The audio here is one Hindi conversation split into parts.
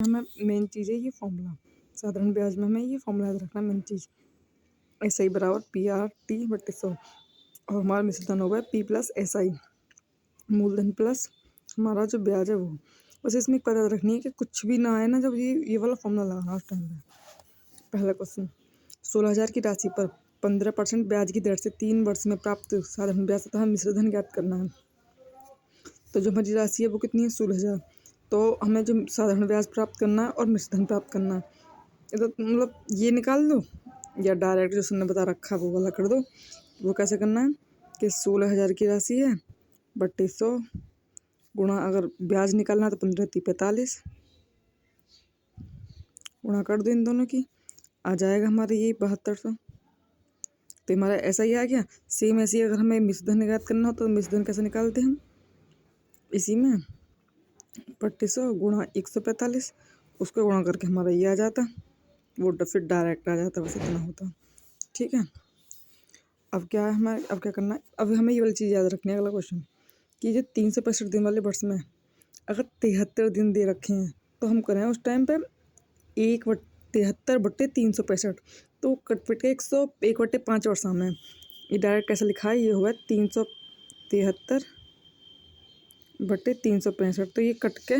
हमें मेन चीज़ है ये फॉर्मूला। साधारण ब्याज में हमें ये फॉर्मूला याद रखना मेन चीज़। एस आई बराबर PR/T/100 और हमारा मिश्रधन होगा P+SI मूलधन प्लस हमारा जो ब्याज है वो। बस इसमें एक बात याद रखनी है कि कुछ भी ना आए ना जब ये वाला फॉर्मूला लगाना उस टाइम पे। पहला क्वेश्चन 16,000 की राशि पर 15% ब्याज की दर से 3 वर्ष में प्राप्त साधारण ब्याज तथा मिश्रधन ज्ञात करना है। तो जो हमारी राशि है वो कितनी है 16,000। तो हमें जो साधारण ब्याज प्राप्त करना है और मिश्रधन प्राप्त करना है, तो मतलब ये निकाल दो या डायरेक्ट जो सुनने बता रखा है वो वाला कर दो। वो कैसे करना है कि 16,000 की राशि है बट्टे 100 गुणा, अगर ब्याज निकालना है तो 15×3=45 गुणा कर दो इन दोनों की, आ जाएगा हमारे ये 7200। तो हमारा ऐसा ही आ गया। सेम ऐसे ही अगर हमें मिश्रधन ज्ञात करना हो तो मिश्रधन कैसे निकालते हैं हम, इसी में बट्टे 100 गुणा 145 उसको गुणा करके हमारा ये आ जाता, वो फिर डायरेक्ट आ जाता, बस इतना होता। ठीक है, अब क्या है हमारे, अब क्या करना है, अब हमें ये वाली चीज़ याद रखनी है। अगला क्वेश्चन कि जो 365 दिन वाले वर्ष में अगर 73 दिन दे रखे हैं तो हम करें उस टाइम पे 1/73/365, तो कट पिट के 101/5 वर्ष में ये डायरेक्ट कैसे लिखा है, ये हुआ 373/365। तो ये कट के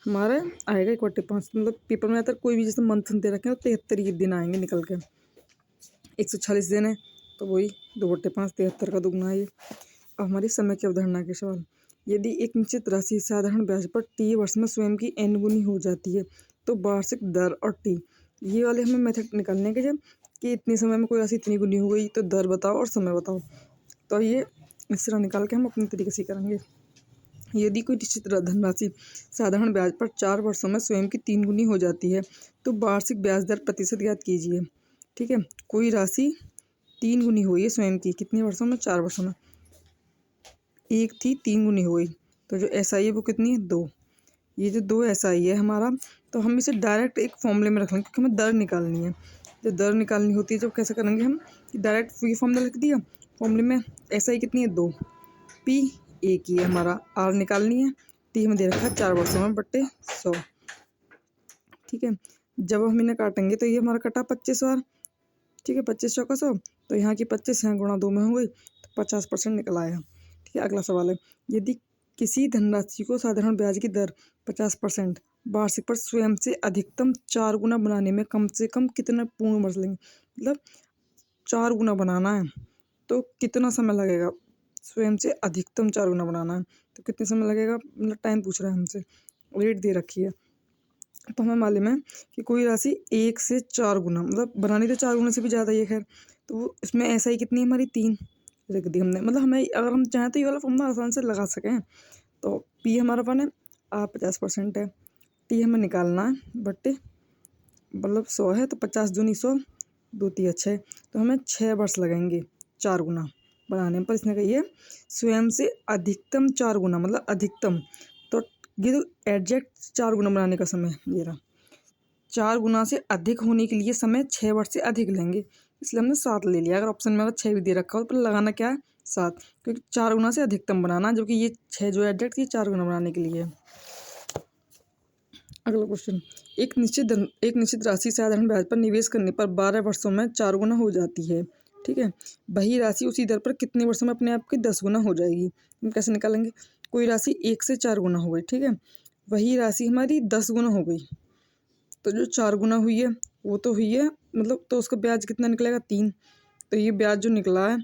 हमारा आएगा 1/5, मतलब पेपर में आता कोई भी जैसे मंथ दे रखे हैं तो 73 दिन आएंगे निकल के। 146 दिन है तो वही 2/5 73 का दुगना है ये। अब हमारी समय की अवधारणा के सवाल, यदि एक निश्चित राशि साधारण ब्याज पर T वर्ष में स्वयं की n गुनी हो जाती है तो वार्षिक दर और T, ये वाले हमें मेथड निकालने के जब कि इतने समय में कोई राशि इतनी गुनी हो गई तो दर बताओ और समय बताओ। तो ये इस तरह निकाल के हम अपने तरीके से करेंगे। यदि कोई निश्चित धनराशि साधारण ब्याज पर 4 वर्षों में स्वयं की 3 गुनी हो जाती है तो वार्षिक ब्याज दर प्रतिशत ज्ञात कीजिए। ठीक है, कोई राशि 3 गुनी हुई है स्वयं की, कितने वर्षों में, 4 वर्षों में। एक थी 3 गुनी हो गई, तो जो SI है वो कितनी है 2। ये जो 2 SI है हमारा, तो हम इसे डायरेक्ट एक फॉर्मूले में रख लेंगे क्योंकि हमें दर निकालनी है। जब दर निकालनी होती है तो कैसे करेंगे हम, डायरेक्ट ये फॉर्मूला लिख दिया, फॉर्मूले में SI कितनी है 2, P एक ही है हमारा, R निकालनी है, T हमें दे रखा है 4 वर्षों में बट्टे 100। ठीक है, जब हम इन्हें काटेंगे तो ये हमारा कटा 25 बार। ठीक है, 25 चौका 100, तो यहाँ की 25 यहाँ गुणा 2 में हो गई तो 50% निकल आया। ठीक है, अगला सवाल है, यदि किसी धनराशि को साधारण ब्याज की दर 50% वार्षिक पर स्वयं से अधिकतम 4 गुना बनाने में कम से कम कितना पूर्ण वर्ष लेंगे, मतलब 4 गुना बनाना है तो कितना समय लगेगा, स्वयं से अधिकतम 4 गुना बनाना है तो कितने समय लगेगा, मतलब टाइम पूछ रहा है हमसे, रेट दे रखी है। तो हमें मालूम है कि कोई राशि 1 से 4 गुना, मतलब बनानी तो 4 गुना से भी ज़्यादा ही है खैर, तो इसमें SI कितनी है हमारी 3 लिख दी हमने। मतलब हमें अगर हम चाहें तो ये वाला फॉर्मूला आसान से लगा सकें। तो P हमारा 1 है, R 50% है, T हमें निकालना है बट्टे मतलब 100 है तो 50 दूनी 100, 2 तिया 6, तो हमें 6 वर्ष लगेंगे 4 गुना बनाने में। पर इसने कही है स्वयं से अधिकतम 4 गुना, मतलब अधिकतम, तो ये तो एग्जैक्ट 4 गुना बनाने का समय ये रहा। 4 गुना से अधिक होने के लिए समय 6 वर्ष से अधिक लेंगे, इसलिए हमने 7 ले लिया। अगर ऑप्शन में अगर 6 भी दे रखा हो तो लगाना क्या है 7, क्योंकि 4 गुना से अधिकतम बनाना, जो कि ये 6 जो एग्जैक्ट ये 4 गुना बनाने के लिए है। अगला क्वेश्चन, एक निश्चित राशि साधारण ब्याज पर निवेश करने पर 12 वर्षों में 4 गुना हो जाती है। ठीक है, वही राशि उसी दर पर कितने वर्षों में अपने आप की 10 गुना हो जाएगी। हम कैसे निकालेंगे, कोई राशि 1 से 4 गुना हो गई, ठीक है, वही राशि हमारी 10 गुना हो गई, तो जो 4 गुना हुई है वो तो हुई है, मतलब तो उसका ब्याज कितना निकलेगा 3, तो ये ब्याज जो निकला है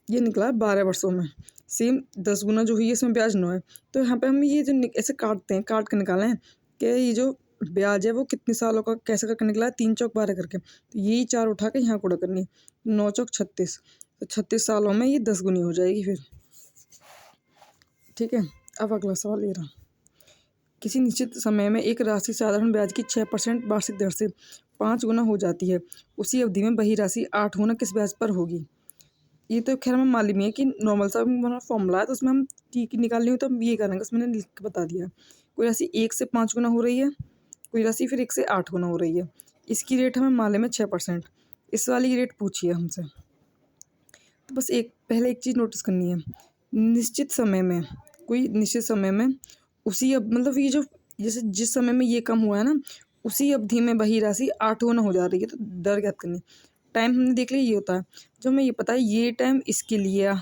ये निकला है 12 वर्षों में। सेम 10 गुना जो हुई है इसमें ब्याज 9 है, तो यहाँ पे हम ये जो ऐसे काटते हैं, काट के निकालें कि ये जो ब्याज है वो कितने सालों का कैसे करके निकला है, 3 चौक 12 करके, तो यही 4 उठा के यहाँ गुणा करनी है, 9 चौक 36, तो 36 सालों में ये 10 गुनी हो जाएगी फिर। ठीक है, अब अगला सवाल ये रहा, किसी निश्चित समय में एक राशि साधारण ब्याज की 6% वार्षिक दर से 5 गुना हो जाती है, उसी अवधि में वही राशि 8 गुना किस ब्याज पर होगी। ये तो खैर हमें मालूम ही है कि नॉर्मल सा फॉर्मूला है, तो उसमें हम T की निकालनी हो तो हम ये करेंगे, उसमें मैंने लिख के बता दिया। कोई राशि 1 से 5 गुना हो रही है, कोई राशि फिर 1 से 8 गुना हो रही है, इसकी रेट हमें मालूम है 6%, इस वाली की रेट पूछिए हमसे। तो बस पहले एक चीज़ नोटिस करनी है, निश्चित समय में कोई निश्चित समय में उसी मतलब ये जो जैसे जिस समय में ये कम हुआ है ना, उसी अवधि में वही राशि 8 गुना हो जा रही है। तो दर ज्ञात करनी, टाइम हमने देख लिया ये होता है। जो हमें ये पता है ये टाइम इसके लिए,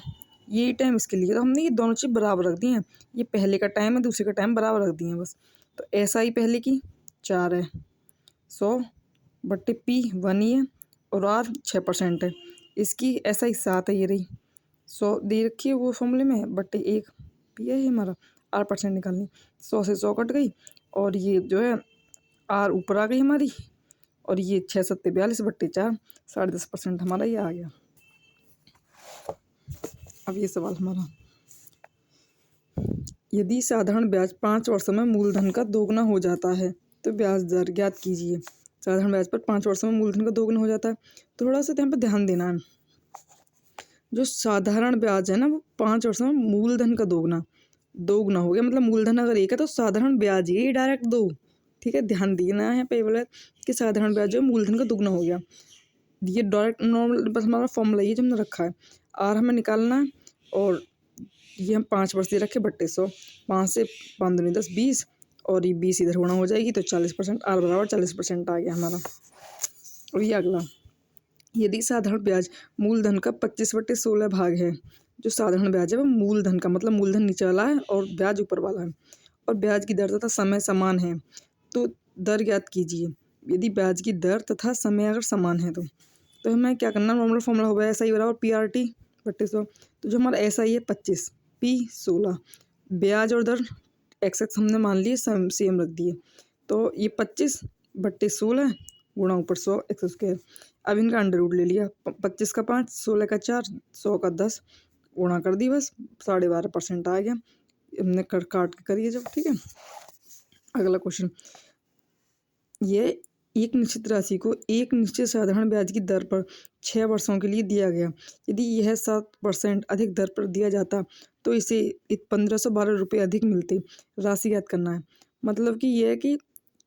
ये टाइम इसके लिए, तो हमने ये दोनों चीज़ बराबर रख दी हैं। ये पहले का टाइम है, दूसरे का टाइम बराबर रख दिए हैं बस। तो ऐसा ही पहले की 4 है, 100/P 1 ही है, और R 6% है। इसकी ऐसा ही 7 है, ये रही 100 दे रखी है वो फॉर्मूले में, बटे 1 P है हमारा। R% निकालनी, 100 से 100 कट गई, और ये जो है R ऊपर आ गई हमारी, और ये 6 7 42/4, 10.5% हमारा ये आ गया। अब ये सवाल हमारा, यदि साधारण ब्याज 5 वर्षों में मूलधन का दोगुना हो जाता है तो ब्याज दर ज्ञात कीजिए। साधारण ब्याज पर 5 वर्षों में मूलधन का दोगुना हो जाता है, तो थोड़ा सा यहाँ पर ध्यान देना है। जो साधारण ब्याज है ना, वो 5 वर्षों में मूलधन का दोगुना हो गया। मतलब मूलधन अगर 1 है तो साधारण ब्याज ये डायरेक्ट 2, ठीक है। ध्यान देना है पे बोला कि साधारण ब्याज जो मूलधन का दुगना हो गया। ये डायरेक्ट नॉर्मल बस हमारा फॉर्मूला ये जो हमने रखा है, R हमें निकालना है, और ये हम 5 वर्ष दे रखे बट्टे 100, 5 से 5 दूनी 10 20, और ये 20 इधर गुणा हो जाएगी तो 40%, R बराबर 40% आ गया हमारा। और ये अगला, यदि साधारण ब्याज मूलधन का 25/16 भाग है। जो साधारण ब्याज है वो मूलधन का, मतलब मूलधन नीचे वाला है और ब्याज ऊपर वाला है, और ब्याज की दर तथा समय समान है, तो दर ज्ञात कीजिए। यदि ब्याज की दर तथा समय अगर समान है तो हमें क्या करना, नॉर्मल फॉर्मूला होगा SI बराबर PRT/100। तो जो हमारा SI है 25, P 16, ब्याज और दर x हमने मान लिए सेम रख दिए, तो ये 25/16 गुणा ऊपर 100 x²। अब इनका अंडर रूट ले लिया, 25 का 5, 16 का 4, 100 का 10 गुणा कर दी, बस 12.5% आ गया। हमने काट के करिए जब, ठीक है। अगला क्वेश्चन, ये एक निश्चित राशि को एक निश्चित साधारण ब्याज की दर पर 6 वर्षों के लिए दिया गया। यदि यह 7% अधिक दर पर दिया जाता तो इसे 1512 रुपये अधिक मिलते। राशि याद करना है। मतलब कि यह है कि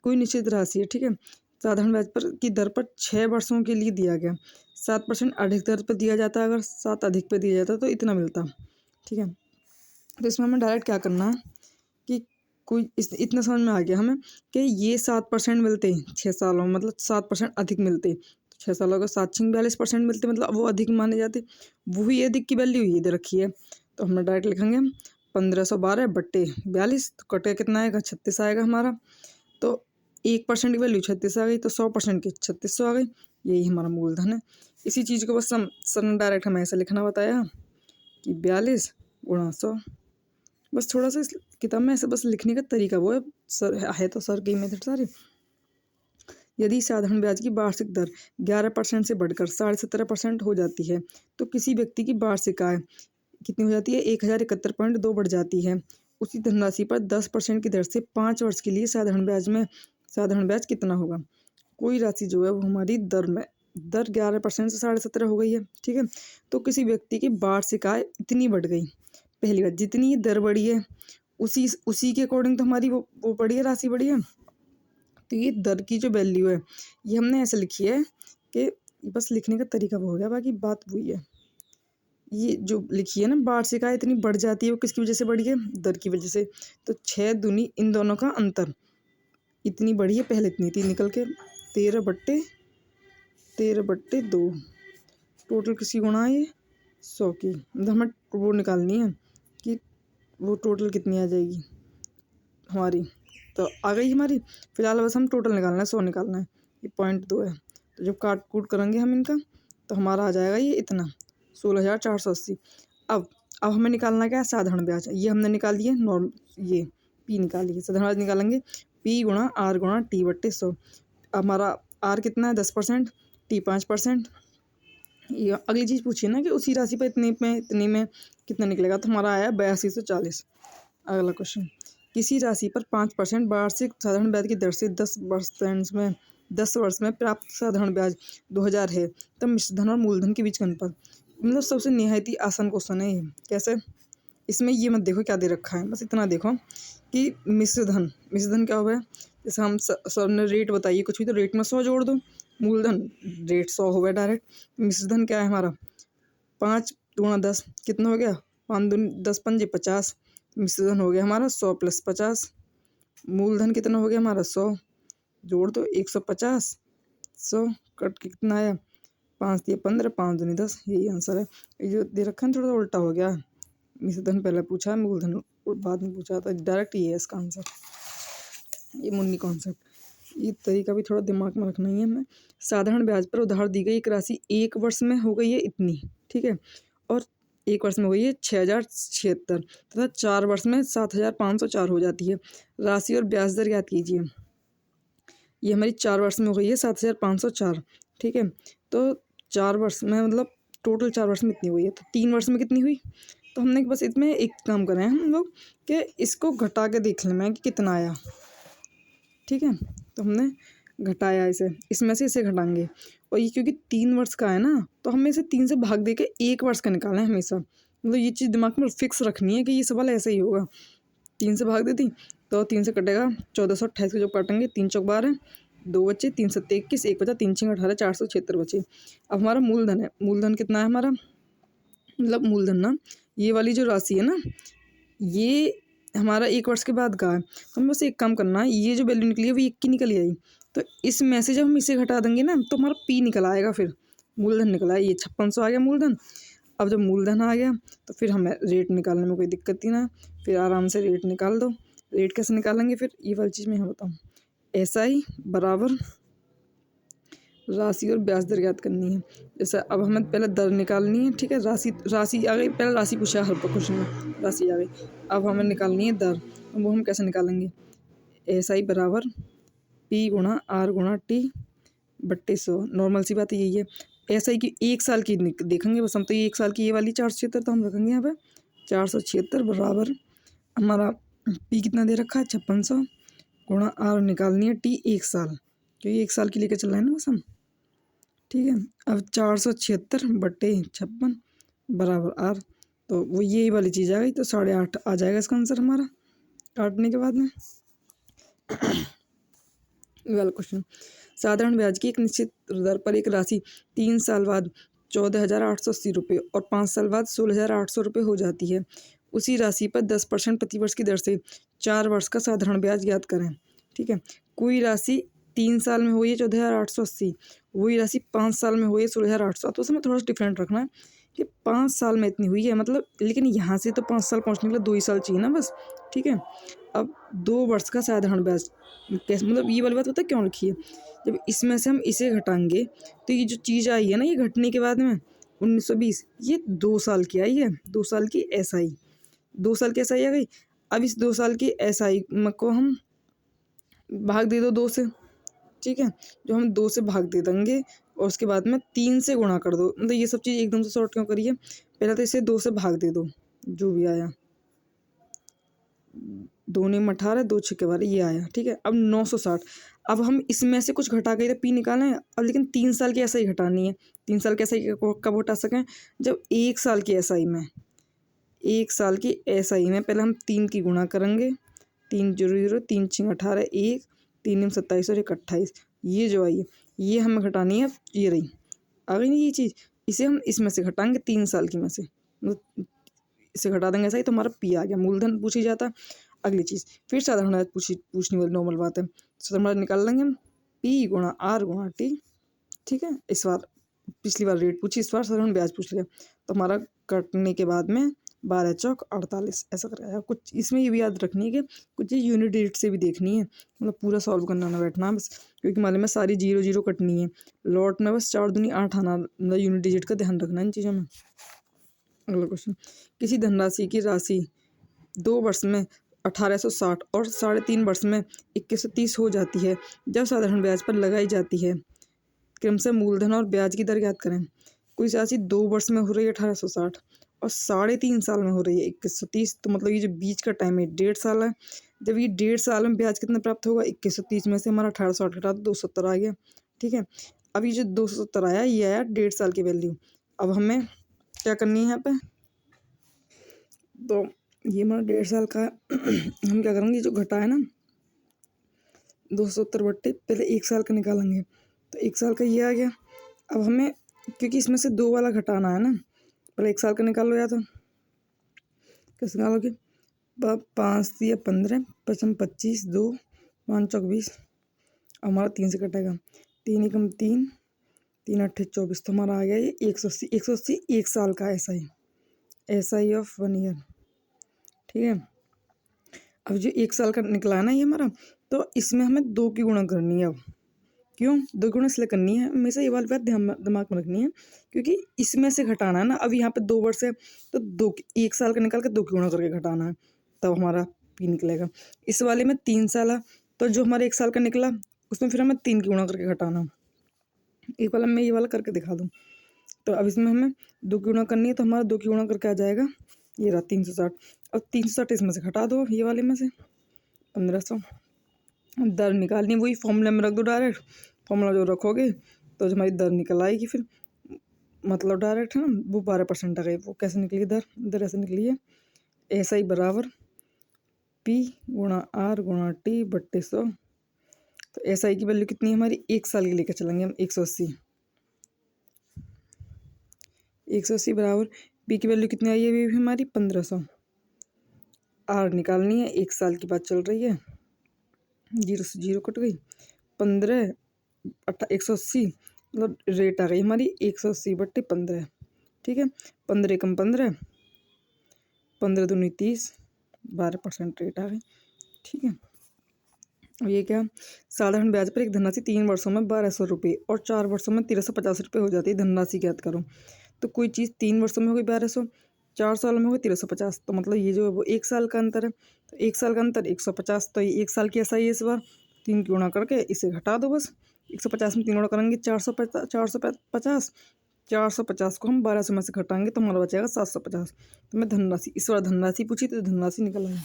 कोई निश्चित राशि है, ठीक है, साधारण ब्याज पर की दर पर 6 वर्षों के लिए दिया गया। 7% अधिक दर पर दिया जाता, अगर 7 अधिक पर दिया जाता तो इतना मिलता, ठीक है। तो इसमें हमें डायरेक्ट क्या करना है कि कोई इतना समझ में आ गया हमें कि ये 7% मिलते 6 सालों में, मतलब 7% अधिक मिलते। 6 सालों का 7 6 42% मिलते, मतलब वो अधिक माने जाते। वही अधिक की वैल्यू ये दे रखी है, तो हम डायरेक्ट लिखेंगे 1512/42, तो कटे कितना आएगा 36 आएगा हमारा। तो 1% की वैल्यू 36 आ गई, तो 100% की 3600 आ गई। यही हमारा मूलधन है। इसी चीज़ को बस सर ने डायरेक्ट हमें ऐसे लिखना बताया कि 42 गुणा 100। बस थोड़ा सा इस किताब में ऐसे बस लिखने का तरीका वो है, सर है तो सर की मेथड सारे। यदि साधारण ब्याज की वार्षिक दर 11% से बढ़कर 17.5% हो जाती है तो किसी व्यक्ति की वार्षिक आय कितनी हो जाती है, 1071.2 बढ़ जाती है। उसी धनराशि पर 10% की दर से 5 वर्ष के लिए साधारण ब्याज कितना होगा। कोई राशि जो है वो हमारी दर 11% से 17.5 हो गई है, ठीक है। तो किसी व्यक्ति की वार्षिक आय इतनी बढ़ गई। पहली बात, जितनी दर बढ़ी है उसी के अकॉर्डिंग तो हमारी वो बढ़ी है, राशि बढ़ी है। तो ये दर की जो वैल्यू है ये हमने ऐसे लिखी है कि बस लिखने का तरीका वो हो गया, बाकी बात वही है। ये जो लिखी है ना, वार्षिक आय इतनी बढ़ जाती है, वो किसकी वजह से बढ़ी है, दर की वजह से। तो 6 दूनी इन दोनों का अंतर, इतनी बढ़ी है, पहले इतनी थी, निकल के 13/2 टोटल किसी गुणा है 100 की। मतलब हमें वो निकालनी है कि वो टोटल कितनी आ जाएगी हमारी। तो आ गई हमारी, फिलहाल बस हम टोटल निकालना है, 100 निकालना है। ये 0.2 है, तो जब काट कूट करेंगे हम इनका तो हमारा आ जाएगा ये इतना 16,480। अब हमें निकालना क्या है, साधारण ब्याज। ये हमने निकाल दिए नॉर्मल, ये P निकालिए, साधारण ब्याज निकालेंगे P गुणा R गुणा T/100। हमारा R कितना है 10%, T 5%। ये अगली चीज़ पूछिए ना कि उसी राशि पर इतने में कितना निकलेगा, तो हमारा आया 8240। अगला क्वेश्चन, किसी राशि पर 5% वार्षिक साधारण ब्याज की दर से 10 वर्ष में प्राप्त साधारण ब्याज 2000 है, तब मिश्र धन और मूलधन के बीच का अनुपात। मतलब सबसे निहायती आसान क्वेश्चन है ये। कैसे, इसमें ये मत देखो क्या दे रखा है, बस इतना देखो कि मिश्र धन क्या हुआ है। जैसे हम सर ने रेट बताइए कुछ भी, तो रेट में 100 जोड़ दो, मूलधन रेट 100 हो गया डायरेक्ट। मिश्र धन क्या है हमारा, 5 गुणा 10 कितना हो गया, 5 दूनी 10 पंजे 50। मिश्र धन हो गया हमारा 100 + 50, मूलधन कितना हो गया हमारा 100, जोड़ दो 150, 100 कट के कितना आया 5 दिए 15, 5 दूनी 10, यही आंसर है। ये जो दे रखा है थोड़ा सा उल्टा हो गया, निषेधन पहले पूछा है, मूलधन बाद में पूछा था, डायरेक्ट ये है इसका आंसर। ये मुन्नी कॉन्सेप्ट, ये तरीका भी थोड़ा दिमाग में रखना ही है हमें। साधारण ब्याज पर उधार दी गई एक राशि 1 वर्ष में हो गई है इतनी, ठीक है, और 1 वर्ष में हो गई है 6076 तथा 4 वर्ष में 7504 हो जाती है। राशि और ब्याज दर याद कीजिए। ये हमारी 4 वर्ष में हो गई है 7504, ठीक है, तो 4 वर्ष में मतलब टोटल 4 वर्ष में इतनी हुई है, तो 3 वर्ष में कितनी हुई। तो हमने बस इसमें एक काम करें हम लोग कि इसको घटा के देख लें कि कितना आया, ठीक है। तो हमने घटाया इसे, इसमें से इसे घटाएंगे, और ये क्योंकि 3 वर्ष का है ना, तो हमें इसे 3 से भाग दे के 1 वर्ष का निकालना है हमेशा। मतलब ये चीज़ दिमाग में फिक्स रखनी है कि ये सवाल ऐसे ही होगा। 3 से भाग देती तो 3 से कटेगा 1428 को जब काटेंगे 3 चौक 12, 2 बचे, 3 7 21, 1 बचा, 3 6 18, 476 बचे। अब हमारा मूलधन है, मूलधन कितना है हमारा, मतलब मूलधन ना ये वाली जो राशि है ना, ये हमारा 1 वर्ष के बाद का है। हमें बस एक काम करना है, ये जो वैल्यू निकली है वो 1 की निकल आई, तो इसमें से जब हम इसे घटा देंगे ना तो हमारा पी निकल आएगा, फिर मूलधन निकला है, ये 5600 आ गया मूलधन। अब जब मूलधन आ गया तो फिर हमें रेट निकालने में कोई दिक्कत ही ना है, फिर आराम से रेट निकाल दो। रेट कैसे निकालेंगे फिर, ये वाली चीज़ मैं यहाँ बताऊँ। SI बराबर राशि और ब्याज दर ज्ञात करनी है। जैसे अब हमें पहले दर निकालनी है, ठीक है, राशि आ गई, पहले राशि पूछा हर क्वेश्चन में, राशि आ गई। अब हमें निकालनी है दर, वो हम कैसे निकालेंगे, SI बराबर P गुणा R गुणा T बट्टे 100, नॉर्मल सी बात यही है। SI की 1 साल की देखेंगे बस हम, तो ये 1 साल की ये वाली 476 तो हम रखेंगे यहाँ पे 476 बराबर हमारा P कितना दे रखा है 5600 गुणा R निकालनी है T 1 साल, क्योंकि 1 साल की लेकर चल रहे हैं ना बस हम, ठीक है। अब 476 बट्टे 56 बराबर R, तो वो यही वाली चीज़ आ गई, तो 8.5 आ जाएगा इसका आंसर हमारा काटने के बाद में। वाला क्वेश्चन, साधारण ब्याज की एक निश्चित दर पर एक राशि 3 साल बाद 14,880 रुपये और 5 साल बाद 16,800 रुपये हो जाती है। उसी राशि पर 10% प्रतिवर्ष की दर से 4 वर्ष का साधारण ब्याज ज्ञात करें, ठीक है। कोई राशि 3 साल में हुई है 14,880, वही राशि 5 साल में हुई है 16,800, तो उसमें थोड़ा सा डिफरेंट रखना है कि 5 साल में इतनी हुई है, मतलब लेकिन यहाँ से तो 5 साल पहुँचने के लिए 2 ही साल चाहिए ना बस, ठीक है। अब 2 वर्ष का साधारण ब्याज कैसे, मतलब ये वाली बात पता क्यों लिखी है, जब इसमें से हम इसे घटाएंगे तो ये जो चीज़ आई है ना, ये घटने के बाद में 1920, ये 2 साल की आई है, 2 साल की SI, 2 साल की SI आ गई। अब इस 2 साल की SI को हम भाग दे दो 2 से, ठीक है, जो हम 2 से भाग दे देंगे और उसके बाद में 3 से गुणा कर दो। मतलब ये सब चीज़ एकदम से शॉर्ट क्यों करिए, पहले तो इसे 2 से भाग दे दो, जो भी आया 2 9 18, 2 6 12 ये आया, ठीक है। अब 960, अब हम इसमें से कुछ घटा के पी निकालें, अब लेकिन 3 साल की SI घटानी है। 3 साल की SI कब घटा सकें, जब 1 साल की SI में, 1 साल की SI में पहले हम 3 की गुणा करेंगे, 3 0 0, 3 6 18, 1 3 9 27 और 1 28, ये जो आई है ये हमें घटानी है, ये रही आ गई ना ये चीज़, इसे हम इसमें से घटाएंगे 3 साल की में से, मतलब इसे घटा देंगे ऐसा ही, तो हमारा पी आ गया, मूलधन पूछी जाता। अगली चीज़ फिर साधारण ब्याज पूछनी वाली नॉर्मल बात है, साधारण ब्याज निकाल लेंगे हम P गुणा R गुणा T, ठीक है। इस बार पिछली बार रेट पूछी, इस बार साधारण ब्याज पूछ लिया, तो हमारा कटने के बाद में 12 चौक 48 ऐसा करेगा। कुछ इसमें ये भी याद रखनी है कि कुछ ये यूनिट डिजिट से भी देखनी है, मतलब पूरा सॉल्व करना ना बैठना बस, क्योंकि मालूम है सारी 0 0 कटनी है, लॉट में बस 4 दूनी 8 आना, मतलब यूनिट डिजिट का ध्यान रखना इन चीज़ों में। अगला क्वेश्चन, किसी धनराशि की राशि 2 वर्ष में 1860 और 3.5 वर्ष में 2130 हो जाती है, जब साधारण ब्याज पर लगाई जाती है, क्रमशः मूलधन और ब्याज की दर ज्ञात करें। कोई राशि 2 वर्ष में हो रही है 1860 और 3.5 साल में हो रही है 2130, तो मतलब ये जो बीच का टाइम है 1.5 साल है। जब ये 1.5 साल में ब्याज कितना प्राप्त होगा, 2130 में से हमारा 1860 घटा दो 270 आ गया, ठीक है। अब ये जो 270 आया ये आया 1.5 साल की वैल्यू। अब हमें क्या करनी है यहाँ पे, तो ये हमारा 1.5 साल का हम क्या करेंगे, जो घटा है ना 270 बट्टे पहले 1 साल का निकालेंगे, तो 1 साल का ये आ गया। अब हमें क्योंकि इसमें से 2 वाला घटाना है ना, पहले 1 साल का निकाल लो, या तो कैसे निकालोगे, 5 दिया 15, 55 25, 2 5 चौक 20, हमारा 3 से कटेगा, 3 एकम 3, 3 अट्ठे 24, तो हमारा आ गया ये 180। 180 एक साल का SI ऑफ 1 ईयर। ठीक है, अब जो 1 साल का निकला है ना ये हमारा, तो इसमें हमें 2 की गुणा करनी है। अब क्यों 2 गुणा इसलिए करनी है, हमेशा ये वाली बात दिमाग में रखनी है, क्योंकि इसमें से घटाना है ना। अब यहाँ पे 2 वर्ष है तो 2 1 साल का निकाल के 2 की गुणा करके घटाना है, तब हमारा P निकलेगा। इस वाले में 3 साल है, तो जो हमारा 1 साल का निकला उसमें फिर हमें 3 की गुणा करके घटाना। एक वाला मैं ये वाला करके दिखा दूँ। तो अब इसमें हमें 2 की गुणा करनी है, तो हमारा 2 की गुणा करके आ जाएगा ये रहा 360। अब 360 इसमें से घटा दो, ये वाले में से 1500। दर निकालनी, वही फॉर्मूला में रख दो डायरेक्ट। फॉर्मूला जो रखोगे तो जो हमारी दर निकल आएगी फिर, मतलब डायरेक्ट है ना, वो 12% आ गई। वो कैसे निकली दर ऐसे निकली है, SI बराबर P गुणा R गुणा T बट्टे 100। तो SI की वैल्यू कितनी है हमारी, 1 साल की लेकर चलेंगे हम, 180। 180 बराबर P की वैल्यू कितनी आई है अभी हमारी 1500। R निकालनी है, 1 साल की बात चल रही है, 0 से 0 कट गई, 15 180, मतलब रेट आ गई हमारी 180 बट्टे 15। ठीक है, 15 एकम 15, 15 दूनी 30, 12% रेट आ गई। ठीक है, अब ये क्या, साधारण ब्याज पर एक धनराशि 3 वर्षों में 1200 रुपये और 4 वर्षों में 1350 रुपये हो जाती है। धनराशि ज्ञात करो। तो कोई चीज़ 3 वर्षों में हो गई 1200, 4 सालों में हो गई 1350, तो मतलब ये जो है वो 1 साल का अंतर है। तो 1 साल का अंतर 150, तो ये 1 साल की SI है इस बार। 3 की गुणा करके इसे घटा दो बस। 150 में 3 गुणा करेंगे 450, 450 को हम 1200 में से घटाएंगे तो हमारा बचेगा 750। तो मैं धनराशि, इस बार धनराशि पूछी तो धनराशि निकल आई।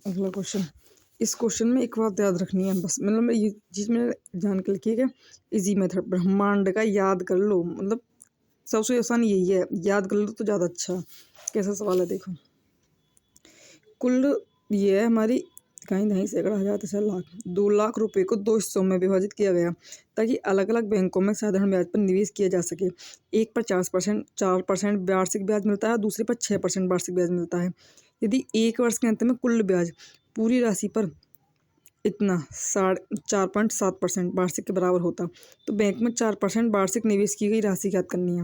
अगला क्वेश्चन, इस क्वेश्चन में एक बात याद रखनी है बस, मतलब मैं ये चीज़ मैंने जान के लिखी है कि इजी मेथड, ब्रह्मांड का याद कर लो, मतलब सबसे आसान यही है, याद कर लो तो ज़्यादा अच्छा। कैसा सवाल है देखो, कुल ये है हमारी कहीं नहीं सैकड़ा हज़ार दशा लाख, 2 लाख रुपए को 2 हिस्सों में विभाजित किया गया ताकि अलग अलग बैंकों में साधारण ब्याज पर निवेश किया जा सके। एक पर 4% वार्षिक ब्याज मिलता है, दूसरे पर 6% वार्षिक ब्याज मिलता है। यदि 1 वर्ष के अंत में कुल ब्याज पूरी राशि पर इतना 4.7% वार्षिक के बराबर होता तो बैंक में 4% वार्षिक निवेश की गई राशि ज्ञात करनी है।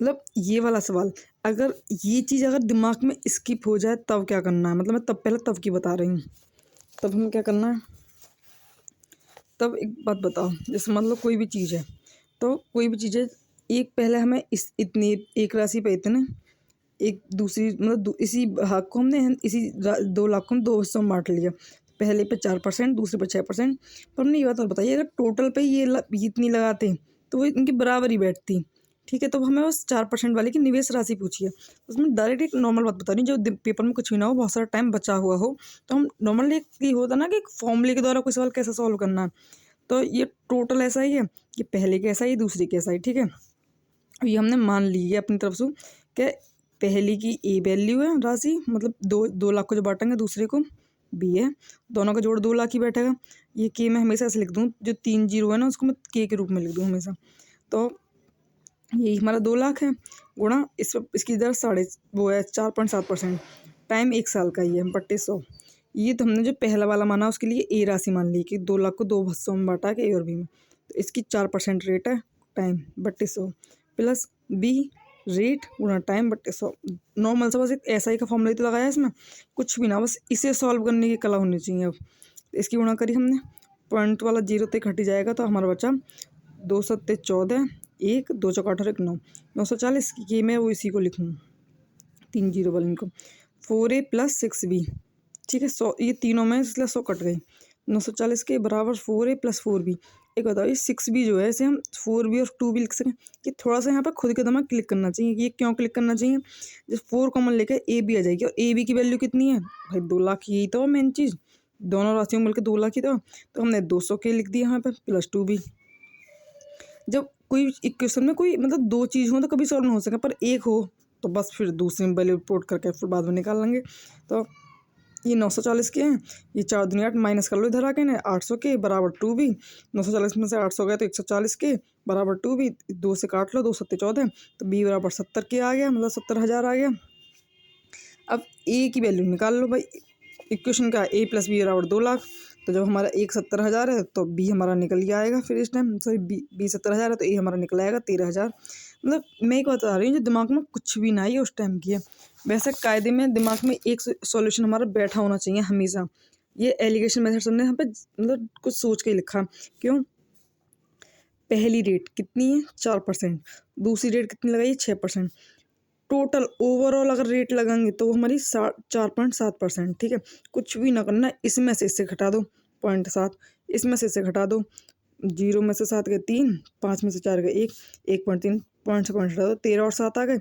मतलब ये वाला सवाल, अगर ये चीज़ अगर दिमाग में स्किप हो जाए तब क्या करना है, मतलब मैं तब की बता रही हूँ। तब हमें क्या करना है, तब एक बात बताओ, जैसे मतलब कोई भी चीज़ है, तो कोई भी चीज़ है, एक पहले हमें इतनी एक राशि पे इतने, एक दूसरी मतलब इसी भाग को हमने इसी 2 लाख को हम 2 हिस्सों में बांट लिया। पहले पे 4%, दूसरे पे 6%। पर हमने ये बात और बताइए, अगर टोटल पे ये इतनी लगाते तो वो इनकी बराबर ही बैठती। ठीक है, तो हमें बस 4% वाले की निवेश राशि पूछी है। उसमें डायरेक्ट एक नॉर्मल बात बता रही हूँ, जो पेपर में कुछ भी ना हो, बहुत सारा टाइम बचा हुआ हो, तो हम नॉर्मली ये होता ना कि एक फॉर्मूले के द्वारा कोई सवाल कैसे सॉल्व करना है। तो ये टोटल ऐसा ही है कि पहले के ऐसा ही, दूसरे के ऐसा ही। ठीक है, ये हमने मान ली है अपनी तरफ से कि पहली की A वैल्यू है राशि, मतलब 2 लाख को जो बांटेंगे, दूसरे को B है, दोनों का जोड़ 2 लाख ही बैठेगा। ये K मैं हमेशा ऐसे लिख दूँ, जो 3 जीरो है ना उसको मैं K के रूप में लिख दूँ हमेशा। तो यही हमारा 2 लाख है, गुणा इसकी दर 4.7%, टाइम 1 साल का ही है, बट्टे 100। ये तो हमने जो पहला वाला माना उसके लिए A राशि मान ली कि 2 लाख को 2 हिस्सों में बांटा के A और B में, तो इसकी 4% रेट है, टाइम बट्टे 100 प्लस B रेट गुणा टाइम बट्टे 100। नॉर्मल सा बस एक SI का फॉर्मूला तो लगाया है इसमें, कुछ भी ना, बस इसे सॉल्व करने की कला होनी चाहिए। अब इसकी गुणा करी हमने, पॉइंट वाला 0 तक हट जाएगा, तो हमारा बचा 2 सत्ते 14, 1 2 चौका 18 9, 940 ये मैं वो इसी को लिखूँ 3 जीरो वाले इनको, 4A + 6B। ठीक है, 100 ये तीनों में इसलिए 100 कट गई, 940 के बराबर 4A + 4B। एक बताओ, ये 6B जो है इसे हम 4B और 2B लिख सकें, कि थोड़ा सा यहाँ पर खुद के दिमाग क्लिक करना चाहिए कि ये क्यों क्लिक करना चाहिए। जब 4 कॉमन लेकर AB आ जाएगी, और AB की वैल्यू कितनी है भाई, 2 लाख, यही तो मेन चीज़, दोनों राशियों में मिलकर 2 लाख ही तो हमने 200 के लिख दिया यहाँ पर + 2B। जब कोई इक्वेशन में कोई मतलब 2 चीज़ हो तो कभी सॉल्व नहीं हो सके, पर एक हो तो बस फिर दूसरी में वैल्यू पुट करके फिर बाद में निकाल लेंगे। तो ये 940 के हैं, ये 4 दूनी 8 माइनस कर लो इधर आके ना 800 के बराबर 2b। 940 में से 800 गया तो 140 के बराबर 2b, 2 से काट लो 2 सत्ते 14, तो b बराबर 70 के आ गया, मतलब 70,000 आ गया। अब a की वैल्यू निकाल लो भाई, इक्वेशन का a प्लस बी बराबर 2 लाख। तो जब हमारा एक 70,000 है तो b हमारा निकल के आएगा, फिर इस टाइम सॉरी b 70,000 है तो a हमारा निकल आएगा 13,000। मतलब मैं एक बता रही हूँ जो दिमाग में कुछ भी ना आई उस टाइम की है। वैसे कायदे में दिमाग में एक सॉल्यूशन हमारा बैठा होना चाहिए हमेशा। ये एलिगेशन मेथड हमने यहाँ पे मतलब कुछ सोच के ही लिखा। क्यों? पहली रेट कितनी है 4%, दूसरी रेट कितनी लगाई 6%, टोटल ओवरऑल अगर रेट लगाएंगे तो वो हमारी 4.7%। ठीक है, कुछ भी ना करना, इसमें से इससे घटा दो 0.7, इसमें से इससे घटा दो, 0 में से 7 गए 3, 5 में से 4 गए 1, 1.3 पॉइंट से पॉइंट हटा दो, 13 और 7 आ गए।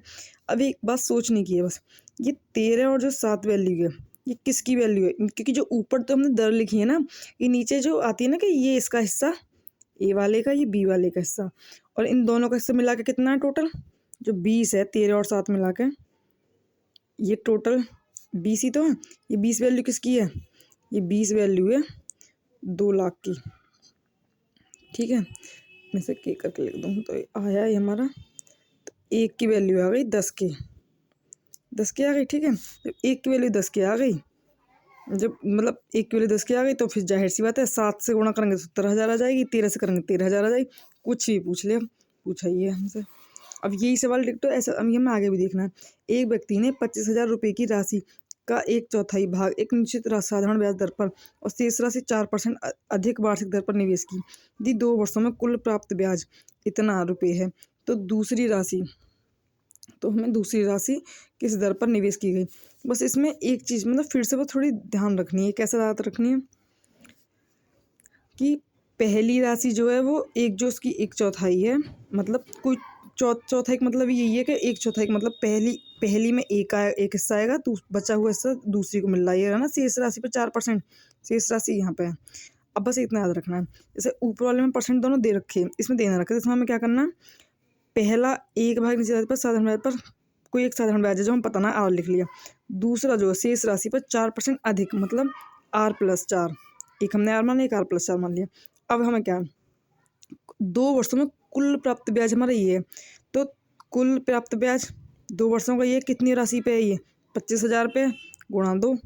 अब एक बात सोचने की है बस, ये 13 और जो 7 वैल्यू है ये किसकी वैल्यू है? क्योंकि जो ऊपर तो हमने दर लिखी है ना, ये नीचे जो आती है ना कि ये इसका हिस्सा ए वाले का, ये बी वाले का हिस्सा, और इन दोनों का हिस्सा मिला के कितना है टोटल? जो 20 है, 13 और 7 मिला के ये टोटल 20 ही तो है। ये 20 वैल्यू किसकी है? ये 20 वैल्यू है 2 लाख की। ठीक है, मैं से के करके लिख दूँ तो आया ये हमारा, तो एक की वैल्यू आ गई 10 के, 10 के आ गई। ठीक है, जब एक की वैल्यू 10 के आ गई, जब मतलब एक की वैल्यू 10 के आ गई तो फिर जाहिर सी बात है 7 से गुणा करेंगे तो 70,000 आ जाएगी, 13 से करेंगे 13,000 आ जाएगी। कुछ भी पूछ लिया, पूछा ही है हमसे। अब यही सवाल लिख दो ऐसा, अब हमें आगे भी देखना है। एक व्यक्ति ने 25,000 रुपये की राशि का 1/4 भाग एक निश्चित साधारण ब्याज दर पर और शेष राशि 4% अधिक वार्षिक दर पर निवेश की। यदि 2 वर्षों में कुल प्राप्त ब्याज इतना रुपये है तो हमें दूसरी राशि किस दर पर निवेश की गई। बस इसमें एक चीज़ मतलब फिर से वो थोड़ी ध्यान रखनी है, कैसे याद रखनी है कि पहली राशि जो है वो एक जो उसकी 1/4 है, मतलब कोई चौथाई का मतलब यही है कि 1/4 का मतलब पहली में एक हिस्सा आएगा तो बचा हुआ हिस्सा दूसरी को मिल रहा है ना। शेष राशि पर 4%, शेष राशि यहाँ पे है। अब बस इतना याद रखना है, जैसे ऊपर वाले में परसेंट दोनों दे रखे हैं, इसमें देना रखा है, इसमें हमें क्या करना है, पहला एक भाग नीचे पर साधारण ब्याज पर कोई एक साधारण ब्याज है जो हम पता ना आर लिख लिया। दूसरा जो है शेष राशि पर 4% अधिक मतलब R+4, एक हमने आर मान लिया, एक R+4 मान लिया। अब हमें क्या, 2 वर्षों में कुल प्राप्त ब्याज हमारा ये है, तो कुल प्राप्त ब्याज 2 वर्षों का ये कितनी राशि पे है? ये 25,000 पे गुणा 2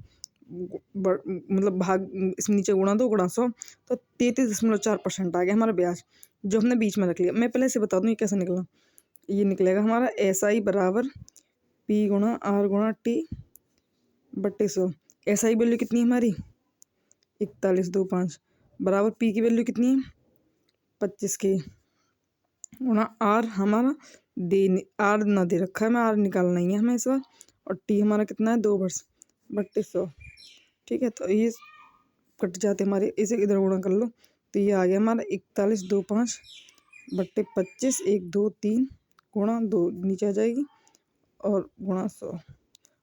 मतलब भाग इसमें नीचे गुणा 2 गुणा 100, तो 33.4% आ गया हमारा ब्याज, जो हमने बीच में रख लिया। मैं पहले से बता दूँ ये कैसे निकला। ये निकलेगा हमारा SI बराबर P गुणा R गुणा T बट्टे 100। SI वैल्यू कितनी है हमारी 4125 बराबर P की वैल्यू कितनी है 25 के गुणा R हमारा R ना दे रखा है, मैं R निकालना ही है हमें इस बार, और T हमारा कितना है 2 वर्ष बट्टे 100। ठीक है, तो ये कट जाते हमारे, इसे इधर गुणा कर लो तो ये आ गया हमारा 4125 बट्टे 25, 1 2 3 गुणा 2 नीचे आ जाएगी और गुणा 100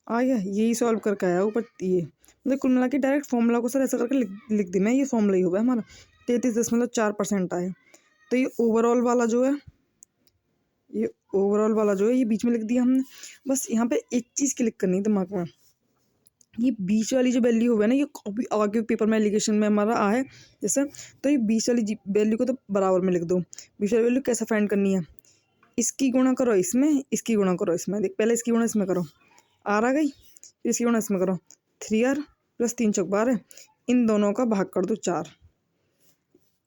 आ गया। यही सॉल्व करके आया ऊपर। ये मतलब कुल मिला के डायरेक्ट फॉर्मूला को सर ऐसा करके लिख दी मैं, ये फॉर्मूला ही होगा हमारा 33.4% आया। तो ये ओवरऑल वाला जो है ये बीच में लिख दिया हमने। बस यहाँ पे एक चीज़ क्लिक करनी है दिमाग में, ये बीच वाली जो वैल्यू होगा ना, ये अभी आगे पेपर में एलिगेशन में हमारा आए जैसे, तो ये बीच वाली वैल्यू को तो बराबर में लिख दो। बीच वाली वैल्यू कैसे फाइंड करनी है, इसकी गुणा करो इसमें, इसकी गुणा करो इसमें। देख पहले इसकी गुणा इसमें करो, R आ गई, इसकी गुणा इसमें करो 3R + 3 × 12, इन दोनों का भाग कर दो 4।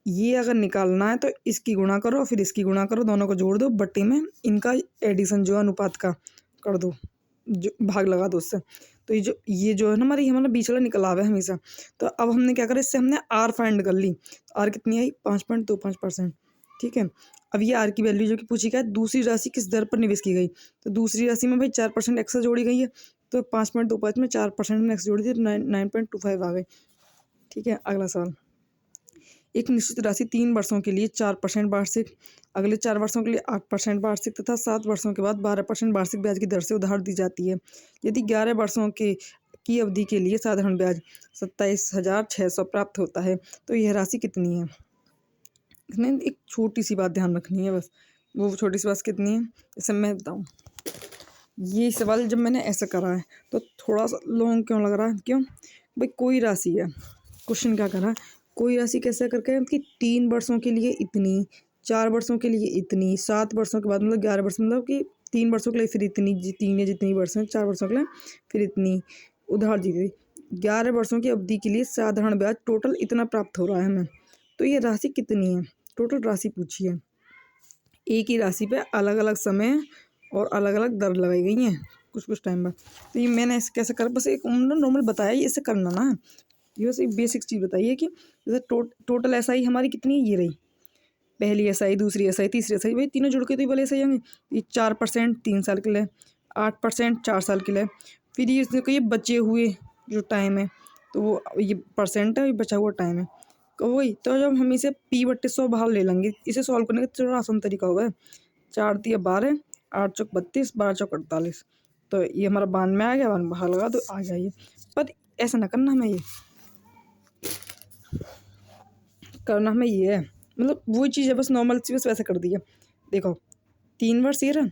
ये अगर निकालना है तो इसकी गुणा करो फिर इसकी गुणा करो, दोनों को जोड़ दो, बट्टे में इनका एडिशन जो अनुपात का कर दो, जो भाग लगा दो उससे। तो ये जो है ना हमारा बीच वाला निकला हुआ है हमेशा। तो अब हमने क्या करा, इससे हमने R फाइंड कर ली। R कितनी आई 5.25%। ठीक है, अब ये R की वैल्यू जो कि पूछी क्या है, दूसरी राशि किस दर पर निवेश की गई, तो दूसरी राशि में भाई 4% एक्स्ट्रा जोड़ी गई है, तो 5.25 में 4% एक्स्ट्रा जोड़ी थी 9.25 आ गई। ठीक है, अगला सवाल, एक निश्चित राशि 3 वर्षों के लिए 4% वार्षिक, अगले 4 वर्षों के लिए 8% वार्षिक तथा 7 वर्षों के बाद 12% वार्षिक ब्याज की दर से उधार दी जाती है। यदि 11 वर्षों की अवधि के लिए साधारण ब्याज 27,600 प्राप्त होता है तो यह राशि कितनी है। इसमें एक छोटी सी बात ध्यान रखनी है बस, वो छोटी सी बात कितनी है, जैसे मैं बताऊँ। ये सवाल जब मैंने ऐसा करा है तो थोड़ा सा लॉन्ग क्यों लग रहा है, क्यों, भाई कोई राशि है, क्वेश्चन क्या करा, कोई राशि कैसे करके कि 3 वर्षों के लिए इतनी, 4 वर्षों के लिए इतनी, 7 वर्षों के बाद मतलब 11 वर्ष, मतलब कि 3 वर्षों के लिए फिर इतनी, तीन या जितनी वर्ष हैं, 4 वर्षों के लिए फिर इतनी। उधार दी गई 11 वर्षों की अवधि के लिए साधारण ब्याज टोटल इतना प्राप्त हो रहा है हमें। तो ये राशि कितनी है, टोटल राशि पूछी है। एक ही राशि पे अलग अलग समय और अलग अलग दर लगाई गई हैं कुछ कुछ टाइम बाद। तो ये मैंने ऐसे कैसे कर, बस एक नॉर्मल बताया, ये ऐसे करना ना, ये बस एक बेसिक चीज़ बताइए है कि जैसे टोटल SI हमारी कितनी है, ये रही पहली SI, दूसरी SI, तीसरी SI, भाई तीनों जुड़ के तो ये वाले SI होंगे। ये 4% 3 साल के लिए, 8% 4 साल के लिए, फिर ये इसमें ये बचे हुए जो टाइम है, तो वो ये परसेंट है, ये बचा हुआ टाइम है। तो वही तो जब हम इसे P/100 बाहर ले लेंगे, इसे सॉल्व करने का थोड़ा आसान तरीका होगा। 4 तिया 12, 8 चौक 32, 12 चौक 48, तो ये हमारा 92 आ गया, 92 बाहर लगा दो, आ जाइए। पर ऐसा ना करना, हमें ये करना हमें ये है, मतलब वही चीज़ है, बस नॉर्मल सी, बस वैसे कर दी है। देखो 3 वर्ष ये रहे,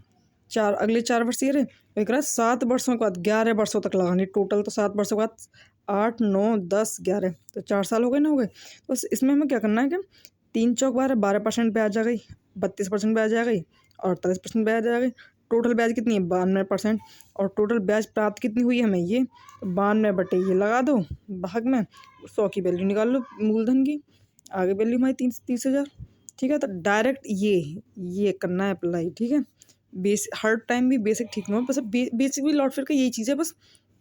अगले 4 वर्ष ये रहे, एक रहा 7 वर्षों के बाद 11 वर्षों तक लगानी टोटल, तो 7 वर्षों के बाद 8 9 10 11, तो 4 साल हो गए ना, हो गए। तो इसमें हमें क्या करना है कि 3 चौक 12, 12% ब्याज आ गई, 32% ब्याज आ गई, 48% ब्याज आ गई। टोटल ब्याज कितनी है, 92%। और टोटल ब्याज प्राप्त कितनी हुई है हमें, ये 92 बटे ये लगा दो भाग में, 100 की वैल्यू निकाल लो मूलधन की, आगे वैल्यू हमारी 30,000। ठीक है, तो डायरेक्ट ये करना है अप्लाई। ठीक है, हर टाइम भी बेसिक ठीक ना हो, बस बेसिक भी लौट फिर का यही चीज़ है, बस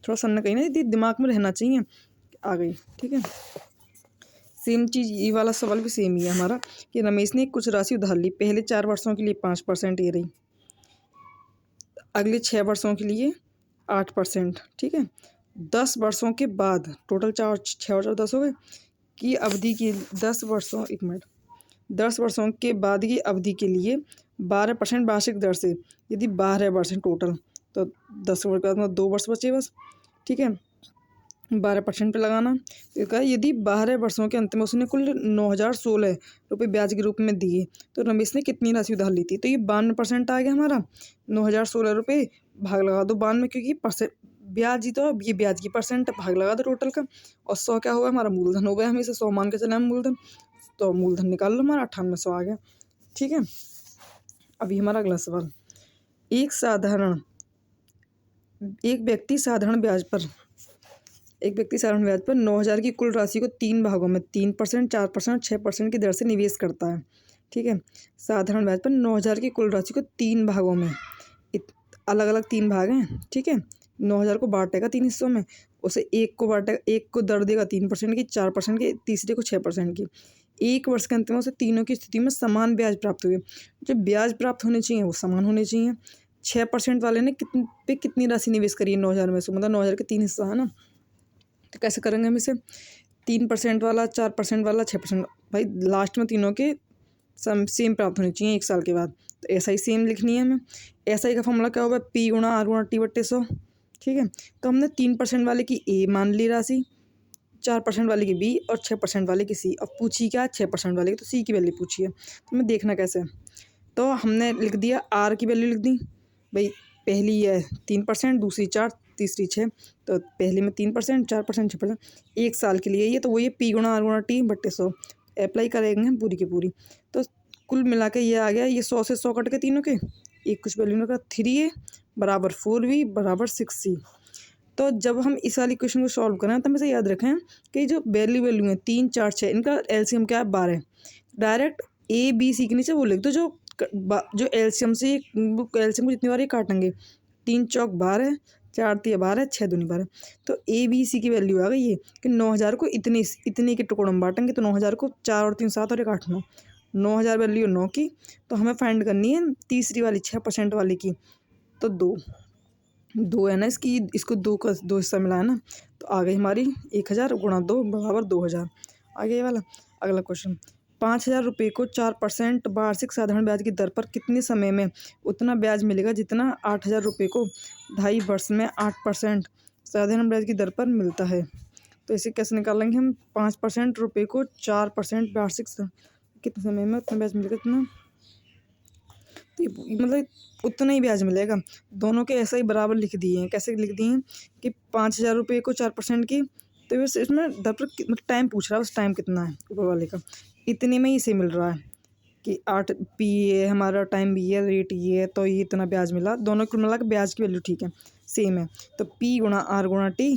थोड़ा सा ना कहीं ना दिमाग में रहना चाहिए। आ गई, ठीक है। सेम चीज़ ये वाला सवाल भी सेम ही है हमारा कि रमेश ने कुछ राशि उधार ली, पहले 4 वर्षों के लिए 5% ये रही, अगले 6 वर्षों के लिए 8%। ठीक है, 10 वर्षों के बाद टोटल 6 और 10 हो गए की अवधि की 10 वर्षों, 1 मिनट, 10 वर्षों के बाद की अवधि के लिए 12% वार्षिक दर से, यदि 12 वर्ष टोटल, तो 10 वर्ष के बाद में 2 वर्ष बचे बस। ठीक है, 12% पे लगाना। तो कहा यदि 12 वर्षों के अंत में उसने कुल 9,016 रुपये ब्याज के रूप में दिए, तो रमेश ने कितनी राशि उधार ली थी, तो ये 92% आ गया हमारा। 9,016 रुपये भाग लगा दो 92, क्योंकि परसेंट ब्याज ही तो, अब ये ब्याज की परसेंट भाग लगा दो टोटल का, और 100 क्या होगा हमारा मूलधन हो गया, हम इसे 100 मान के चले हम मूलधन, तो मूलधन निकाल लो हमारा 9800 आ गया। ठीक है, अभी हमारा अगला सवाल, एक व्यक्ति साधारण ब्याज पर 9,000 की कुल राशि को 3 भागों में 3%, 4%, 6% की दर से निवेश करता है। ठीक है, साधारण ब्याज पर 9,000 की कुल राशि को 3 भागों में, अलग अलग 3 भाग हैं। ठीक है, 9,000 को बांटेगा 3 हिस्सों में, उसे एक को बांटेगा, एक को दर देगा 3% की, 4% की, तीसरे को 6% की। 1 वर्ष के अंत में उसे तीनों की स्थिति में समान ब्याज प्राप्त हुई। जो ब्याज प्राप्त होने चाहिए वो समान होने चाहिए। 6% वाले ने कितनी राशि निवेश करी है 9,000 में से, मतलब 9,000 के 3 हिस्सा है ना, तो कैसे करेंगे हम इसे, 3% वाला, 4% वाला, 6%, भाई लास्ट में तीनों के सेम प्राप्त होनी चाहिए 1 साल के बाद, तो ऐसा ही सेम लिखनी है हमें। ऐसा ही का फॉर्मूला क्या होगा, P × R × T/100। ठीक है, तो हमने 3% वाले की A मान ली राशि, 4% वाले की B और 6% वाले की C। अब पूछी क्या, 6% वाले की, तो C की वैल्यू पूछी है, तो हमें देखना कैसे, तो हमने लिख दिया R की वैल्यू लिख दी, भाई पहली है 3%, दूसरी 4, तीसरी 6, तो पहले में 3%, 4%, 6%, 1 साल के लिए ये, तो वही P × R × T/100 अप्लाई करेंगे हम पूरी की पूरी। तो कुल मिला के ये आ गया, ये 100 से 100 कट के तीनों के, एक कुछ वैल्यू का 3A बराबर 4B बराबर 6C। तो जब हम इस वाली क्वेश्चन को सॉल्व करें तो हमें से याद रखें कि जो वैल्यू है 3 4 6, इनका LCM क्या है 12, डायरेक्ट ABC के नीचे वो लिख दो, जो LCM से LCM को जितनी बार ये काटेंगे, 3 चौक 12, 4 तिया 12, 6 दूनी 12, तो ABC की वैल्यू आ गई है कि 9,000 को इतने के टुकड़ों में बांटेंगे, तो 9,000 को 4 और 3 7 और 1 8 9, 9,000 वैल्यू 9 की, तो हमें फाइंड करनी है तीसरी वाली 6% वाली की, तो 2 है ना इसकी, इसको 2 हिस्सा मिला है ना, तो आ गई हमारी 1,000 × 2 बराबर 2,000। आगे ये वाला अगला क्वेश्चन, 5,000 रुपये को 4% वार्षिक साधारण ब्याज की दर पर कितने समय में उतना ब्याज मिलेगा जितना 8,000 रुपये को 2.5 वर्ष में 8% साधारण ब्याज की दर पर मिलता है। तो इसे कैसे निकालेंगे हम, 5% रुपये को 4% वार्षिक कितने समय में उतना ब्याज मिलेगा, इतना, तो मतलब उतना ही ब्याज मिलेगा। दोनों के ऐसा ही बराबर लिख दिए हैं, कैसे लिख दिए हैं कि 5,000 रुपये को 4% की तो वैसे इसमें दर पर मतलब टाइम पूछ रहा है, उस टाइम कितना है ऊपर वाले का, इतने में ही इसे मिल रहा है कि 8 पी है हमारा, टाइम भी है, रेट ये है, तो ये इतना ब्याज मिला। दोनों को मिला के ब्याज की वैल्यू ठीक है सेम है, तो पी गुणा आर गुणा टी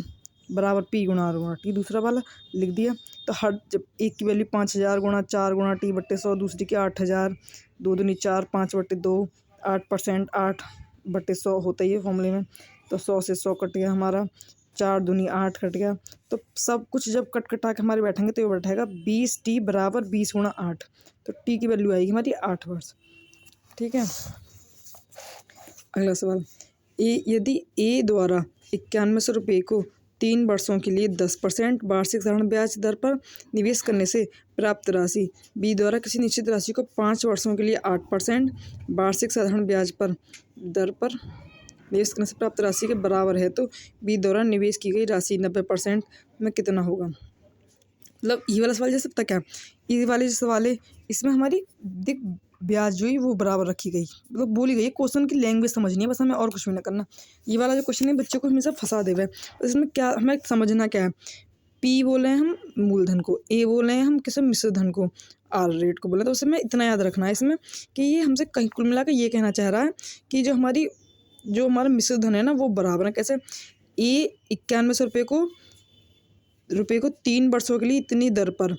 बराबर पी गुणा आर गुणा टी, दूसरा वाला लिख दिया। तो हर जब एक की वैल्यू 5000 गुणा 4 गुणा टी बट्टे 100, दूसरी की 8000, 2 दूनी 4, 5 बट्टे 2, 8%, 8 बट्टे 100 होता ही है फॉर्मूले में। तो 100 से 100 कट गया हमारा, 4 दूनी 8 कट गया। तो सब कुछ जब कट कटा के हमारे बैठेंगे तो ये बैठेगा 20t बराबर 20 गुणा 8, तो टी की वैल्यू आएगी हमारी 8 वर्ष। ठीक है, अगला सवाल, यदि ए द्वारा 9100 रुपये को 3 वर्षों के लिए 10% वार्षिक साधारण ब्याज दर पर निवेश करने से प्राप्त राशि बी द्वारा किसी निश्चित राशि को 5 वर्षों के लिए 8% वार्षिक साधारण ब्याज पर दर पर निवेश करने से प्राप्त राशि के बराबर है, तो बी द्वारा निवेश की गई राशि 90% में कितना होगा। मतलब ये वाला सवाल जैसे तक है, ये वाले जो सवाल है इसमें हमारी दिख ब्याज जो है वो बराबर रखी गई, मतलब बोली गई क्वेश्चन की लैंग्वेज समझनी है बस, हमें और कुछ भी ना करना। ये वाला जो क्वेश्चन है बच्चों को हमेशा फंसा देवे, तो इसमें क्या हमें समझना क्या है, पी बोले हैं हम मूलधन को, ए बोले हैं हम किसी मिश्र धन को, आर रेट को बोले, तो उसमें इतना याद रखना है इसमें कि ये हमसे कहीं कुल मिला के ये कहना चाह रहा है कि जो हमारा मिश्र धन है ना वो बराबर है। कैसे, ए 9100 रुपये को 3 वर्षों के लिए इतनी दर पर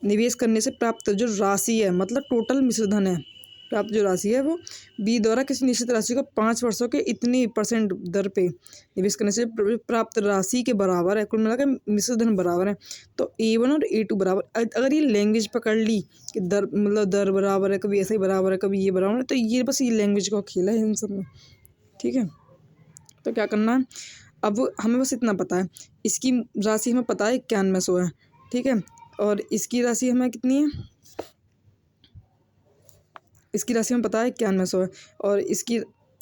निवेश करने से प्राप्त जो राशि है, मतलब टोटल मिश्र धन है, प्राप्त जो राशि है वो बी द्वारा किसी निश्चित राशि को 5 वर्षों के इतनी % दर पे निवेश करने से प्राप्त राशि के बराबर है, कुल मिलाकर मिश्र धन बराबर है। तो A1 और A2 बराबर, अगर ये लैंग्वेज पकड़ ली कि दर मतलब दर बराबर है, कभी ऐसे ही बराबर है, कभी ये बराबर है, तो ये बस ये लैंग्वेज का खेल है इन सब में। ठीक है, तो क्या करना है, अब हमें बस इतना पता है, इसकी राशि हमें पता है 9100 है। ठीक है, और इसकी राशि हमें कितनी है, इसकी राशि हमें पता है 9100 है, और इसकी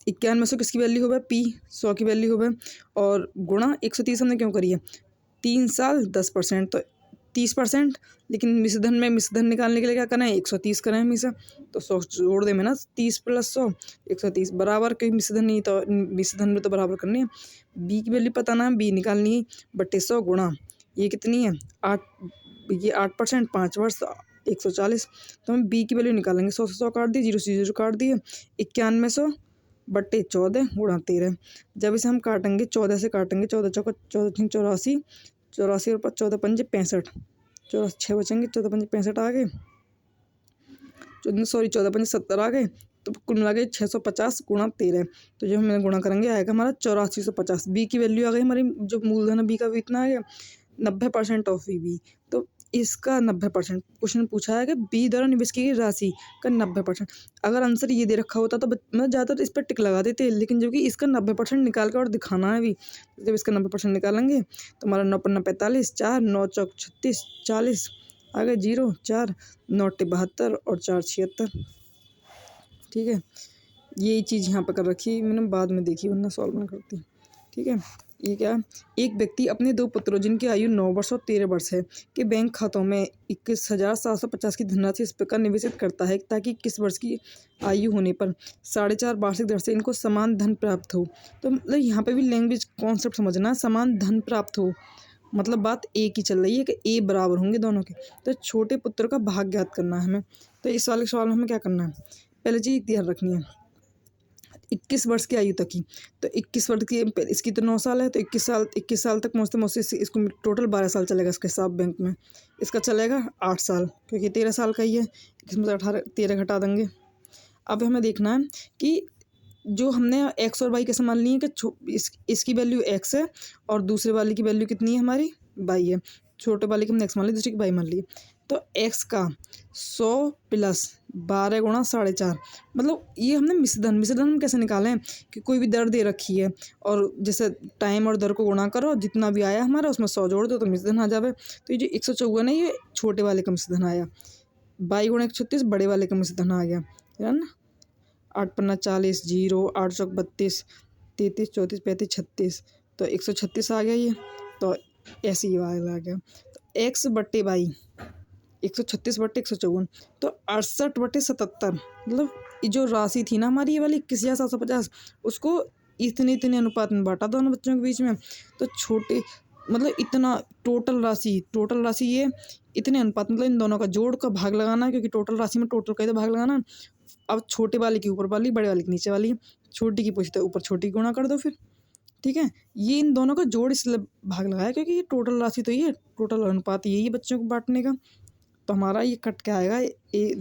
9100 किसकी वैल्यू होगा, पी 100 की वैल्यू होगा, और गुणा 130 हमने क्यों करी है, 3 साल 10%, तो 30%, लेकिन मिश्रधन में मिश्रधन निकालने के लिए क्या करना है, 130 करें हमेशा, तो 100 जोड़ दे में ना, 30 + 100 130 बराबर, कोई मिश्रधन नहीं तो मिश्रधन में तो बराबर करनी है। बी की वैल्यू पता ना, बी निकालनी है, बट्टे 100 गुणा ये कितनी है 8, ये 8% 5 वर्ष 140, तो हम बी की वैल्यू निकालेंगे, 100 से 100 काट दिए, 0 से 0 काट दिए, 9100 बट्टे 14 गुणा 13। जब इसे हम काटेंगे 14 से काटेंगे, 14 चौका 14 84, 84 और 14 पंजे 65, 6 बचेंगे, 14 पंजे 65 आ गए, 14 पंजे 70 आ गए, तो कुल मिला के 650 गुणा 13, तो जो हम गुणा करेंगे आएगा हमारा 8450। बी की वैल्यू आ गई हमारी, जो मूलधन है बी का भी इतना आ गया, 90% ऑफ बी, तो इसका 90% क्वेश्चन पूछा है कि बी द्वारा निवेश की गई राशि का 90%। अगर आंसर ये दे रखा होता तो मतलब ज़्यादातर इस पर टिक लगा देते, लेकिन जो कि इसका 90% निकाल के और दिखाना है भी, जब इसका 90% निकालेंगे तो हमारा 9 पन्ना 45, 4 9 चौक 36, 40 आ गए 0, 4 9 72 और 4 76। ठीक है, यही चीज़ यहाँ पर कर रखी है मैंने, बाद में देखी वरना सॉल्व ना करती। ठीक है, ये क्या है, एक व्यक्ति अपने 2 पुत्रों जिनकी आयु 9 वर्ष और 13 वर्ष है के बैंक खातों में 21,750 की धनराशि इस प्रकार निवेशित करता है ताकि 21 वर्ष की आयु होने पर 4.5 वार्षिक दर से इनको समान धन प्राप्त हो। तो मतलब यहाँ पे भी लैंग्वेज कॉन्सेप्ट समझना, समान धन प्राप्त हो, मतलब बात ए की चल रही है कि ए बराबर होंगे दोनों के, तो छोटे पुत्र का भाग ज्ञात करना है हमें। तो इस वाले सवाल में हमें क्या करना है, पहले चीज़ ध्यान रखनी है 21 वर्ष की आयु तक की, तो 21 वर्ष की, इसकी तो 9 साल है, तो 21 साल तक पहुँचते इसको टोटल 12 साल चलेगा इसके हिसाब बैंक में, इसका चलेगा 8 साल, क्योंकि 13 साल का ही है, इसमें से 13 घटा देंगे। अब हमें देखना है कि जो हमने एक्स और वाई कैसे मान ली है कि इसकी वैल्यू एक्स है और दूसरे वाले की वैल्यू कितनी है हमारी वाई है, छोटे वाले की हमने एक्स मान ली, दूसरी की वाई मान ली, तो एक्स का 100 + 12 गुणा 4.5, मतलब ये हमने मिश्रधन हम कैसे निकालें कि कोई भी दर दे रखी है और जैसे टाइम और दर को गुणा करो, जितना भी आया हमारा उसमें 100 जोड़ दो तो मिश्रधन आ जावे। तो ये जो 154 है ये छोटे वाले का मिश्रधन आया, 22 गुणा 136 बड़े वाले का मिश्रधन आ गया, है ना। 8 पन्ना 40, 0 8 चौक 32, 33 34 35 36, तो 136 आ गया ये, तो ऐसे ही वाला आ गया। तो एक्स बट्टे वाई 136 बट्टे 154, तो 68 बट्टे 77, मतलब ये जो राशि थी ना हमारी ये वाली 21,750, उसको इतने अनुपात में बांटा दोनों बच्चों के बीच में। तो छोटे मतलब इतना टोटल राशि ये इतने अनुपात, मतलब इन दोनों का जोड़ का भाग लगाना है, क्योंकि टोटल राशि में टोटल का ही तो भाग लगाना है। अब छोटे वाले की ऊपर वाली, बड़े वाले की नीचे वाली, छोटी की पूछते ऊपर छोटी की गुणा कर दो फिर, ठीक है। ये इन दोनों का जोड़ इसलिए भाग लगाया क्योंकि ये टोटल राशि तो ये टोटल अनुपात यही है बच्चों को बांटने का। तो हमारा ये कट के आएगा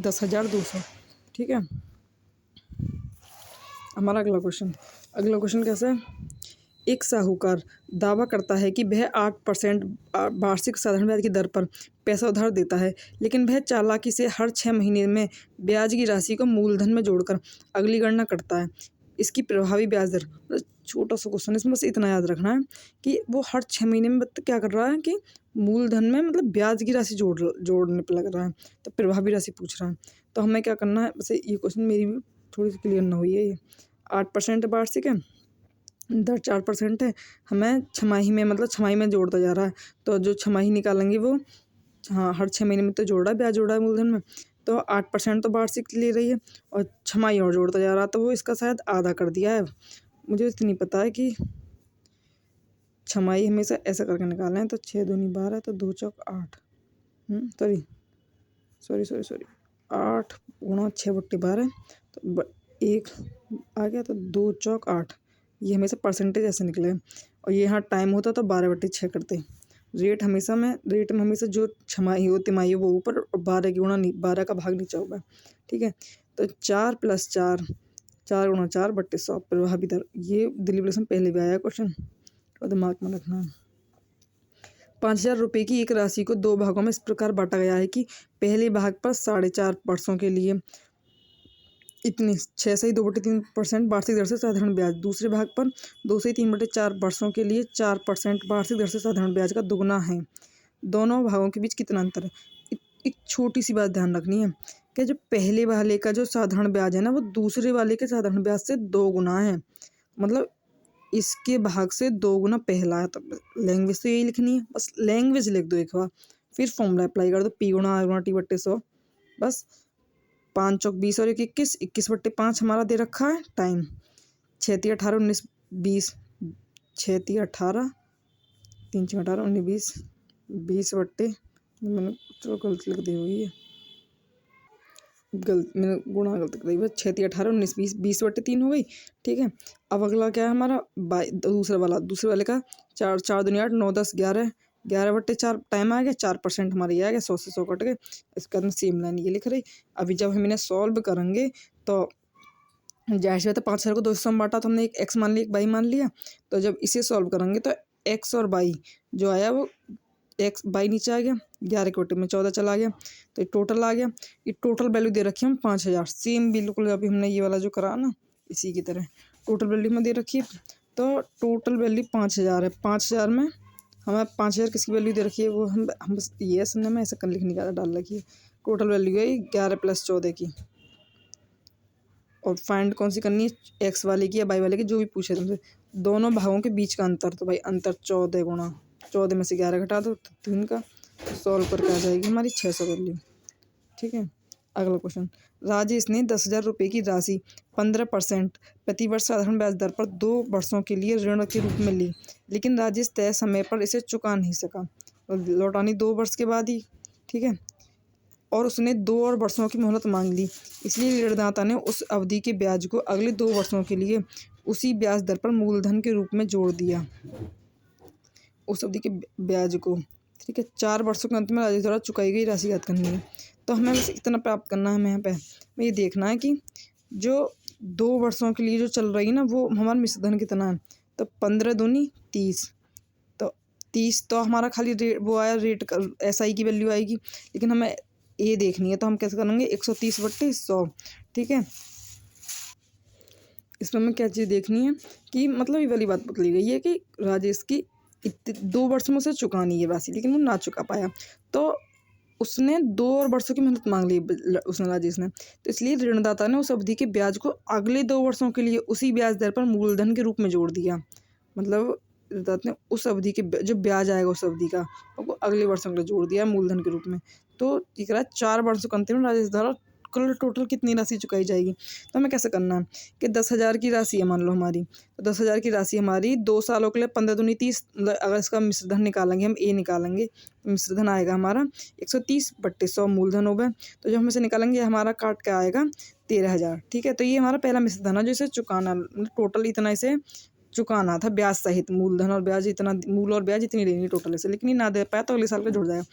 10,200, ठीक है। हमारा अगला क्वेश्चन कैसा है। एक साहूकार दावा करता है कि वह 8% वार्षिक साधारण ब्याज की दर पर पैसा उधार देता है, लेकिन वह चालाकी से हर 6 महीने में ब्याज की राशि को मूलधन में जोड़कर अगली गणना करता है। इसकी प्रभावी ब्याज दर, छोटा सा क्वेश्चन, इसमें बस इतना याद रखना है कि वो हर 6 महीने में क्या कर रहा है कि मूलधन में मतलब ब्याज की राशि जोड़ने पर लग रहा है, तो प्रभावी राशि पूछ रहा है। तो हमें क्या करना है, वैसे ये क्वेश्चन मेरी भी थोड़ी सी क्लियर ना हुई है। ये 8% वार्षिक है, दर 4% है, हमें छमाही में मतलब छमाही में जोड़ता जा रहा है। तो जो छमाही निकालेंगे वो, हाँ, हर 6 महीने में तो जोड़ रहा है, ब्याज जोड़ रहा है मूलधन में, तो 8% तो वार्षिक ले रही है और छमाही और जोड़ता जा रहा है, तो वो इसका शायद आधा कर दिया है। मुझे इतनी पता है कि छमाही हमेशा ऐसा करके निकालना है। तो 6 दूनी 12, तो 2 चौक 8, सॉरी 8 गुणा 6 बट्टे 12, तो 1 आ गया, तो 2 चौक 8। ये हमेशा परसेंटेज ऐसे निकले। और ये यहाँ टाइम होता तो 12/6 करते। रेट में हमेशा जो छमाही हो तिमाही हो वो ऊपर और 12 का भाग नीचे होगा, ठीक है। तो 4 + 4, 4 गुणा 4/100 प्रभावी दर। ये दिलीप लेसन पहले भी आया क्वेश्चन, तो दिमाग में रखना। 5,000 रुपये की एक राशि को 2 भागों में इस प्रकार बांटा गया है कि पहले भाग पर 4.5 वर्षों के लिए इतनी 6 से 2/3% वार्षिक दर से साधारण ब्याज, दूसरे भाग पर 2 से 3/4 वर्षों के लिए 4% वार्षिक दर से साधारण ब्याज का दुगना है। दोनों भागों के बीच कितना अंतर है। एक छोटी सी बात ध्यान रखनी है कि जो पहले वाले का जो साधारण ब्याज है ना, वो दूसरे वाले के साधारण ब्याज से 2 गुना है। मतलब इसके भाग से 2 गुना पहला है। तो लैंग्वेज तो यही लिखनी है, बस लैंग्वेज लिख दो एक बार, फिर फॉर्मूला अप्लाई कर दो, P गुणा R गुणा T/100। बस 5 चौक 20 और 21, 21/5 हमारा दे रखा है टाइम। 6 × 18 19 20, 6 × 18 3 × 18 19 20 20 मैंने गलत लिख दी हुई है, मैंने गुणा गलत कर दी, बस 6 × 18 19 20 20/3 हो गई, ठीक है। अब अगला क्या है हमारा, दूसरे वाले का 4 दूनी 8 9 10 11 11/4 टाइम आ गया, 4% हमारे ये आ गया, 100 से 100 कट गए। इसका सेम लाइन ये लिख रही। अभी जब हम इन्हें सॉल्व करेंगे तो जाहिर सी बात है 5,000 को 200 में बांटा, तो हमने एक x मान लिया एक y मान लिया। तो जब इसे सॉल्व करेंगे तो x और y जो आया वो x y नीचे आ गया, 11 के बटे में 14 चला गया, तो ये टोटल आ गया। ये टोटल वैल्यू दे रखी है हम 5,000, सेम बिल्कुल अभी हमने ये वाला जो करा ना इसी की तरह टोटल वैल्यू में दे रखी है। तो टोटल वैल्यू 5,000 है। 5,000 में हमें 5,000 किसकी वैल्यू दे रखी है, वो हम बस ये सुनने में ऐसा कर लिखने का डाल रखी है। टोटल वैल्यू है 11 + 14 की। और फाइंड कौन सी करनी है, एक्स वाले की या वाई वाले की, जो भी पूछे तुमसे। दोनों भागों के बीच का अंतर, तो भाई अंतर 14 गुणा 14 में से 11 घटा दो तो 3 का, सॉल्व करके आ जाएगी हमारी 600 वैल्यू, ठीक है। अगला क्वेश्चन, राजेश ने 10,000 रुपये की राशि 15% प्रतिवर्ष साधारण ब्याज दर पर 2 वर्षों के लिए ऋण के रूप में ली, लेकिन राजेश तय समय पर इसे चुका नहीं सका, लौटानी 2 वर्ष के बाद ही, ठीक है। और उसने 2 और वर्षों की मोहलत मांग ली, इसलिए ऋणदाता ने उस अवधि के ब्याज को अगले 2 वर्षों के लिए उसी ब्याज दर पर मूलधन के रूप में जोड़ दिया, उस अवधि के ब्याज को, ठीक है। 4 वर्षों के अंत में राजेश द्वारा चुकाई गई राशि याद करनी है। तो हमें बस इतना प्राप्त करना है। हमें यहाँ पे हमें ये देखना है कि जो 2 वर्षों के लिए जो चल रही है ना, वो हमारा मिश्रधन कितना है। तो 15 दूनी 30, तो 30 तो हमारा खाली रेट वो आया, रेट का SI की वैल्यू आएगी, लेकिन हमें ये देखनी है तो हम कैसे करेंगे 130/100, ठीक है। इसमें हमें क्या चीज़ देखनी है कि मतलब ये वाली बात बतली गई है कि राजेश की 2 वर्षों में से चुकानी है राशि, लेकिन वो ना चुका पाया, तो उसने 2 और वर्षों की मेहनत मांग ली उसने राजेश ने, तो इसलिए ऋणदाता ने उस अवधि के ब्याज को अगले 2 वर्षों के लिए उसी ब्याज दर पर मूलधन के रूप में जोड़ दिया। मतलब ऋणदाता ने उस अवधि के जो ब्याज आएगा उस अवधि का वो अगले वर्षों के लिए जोड़ दिया मूलधन के रूप में। तो ये कह रहा है 4 वर्षों के अंत में राजेश द्वारा टोटल कितनी राशि चुकाई जाएगी। तो हमें कैसे करना है कि 10,000 की राशि है मान लो हमारी, तो 10,000 की राशि हमारी 2 सालों के लिए 15 दूनी 30, मतलब अगर इसका मिश्र धन निकालेंगे हम ए निकालेंगे तो मिश्र धन आएगा हमारा 130/100 मूलधन हो गए। तो जब हम इसे निकालेंगे हमारा काट के आएगा 13,000। ठीक है, तो ये हमारा पहला मिश्र धन है जो इसे चुकाना, मतलब टोटल इतना इसे चुकाना था ब्याज सहित, मूलधन और ब्याज इतना, मूल और ब्याज इतनी लेनी टोटल इसे, लेकिन ये ना दे पाया तो अगले साल का जुड़ जाएगा।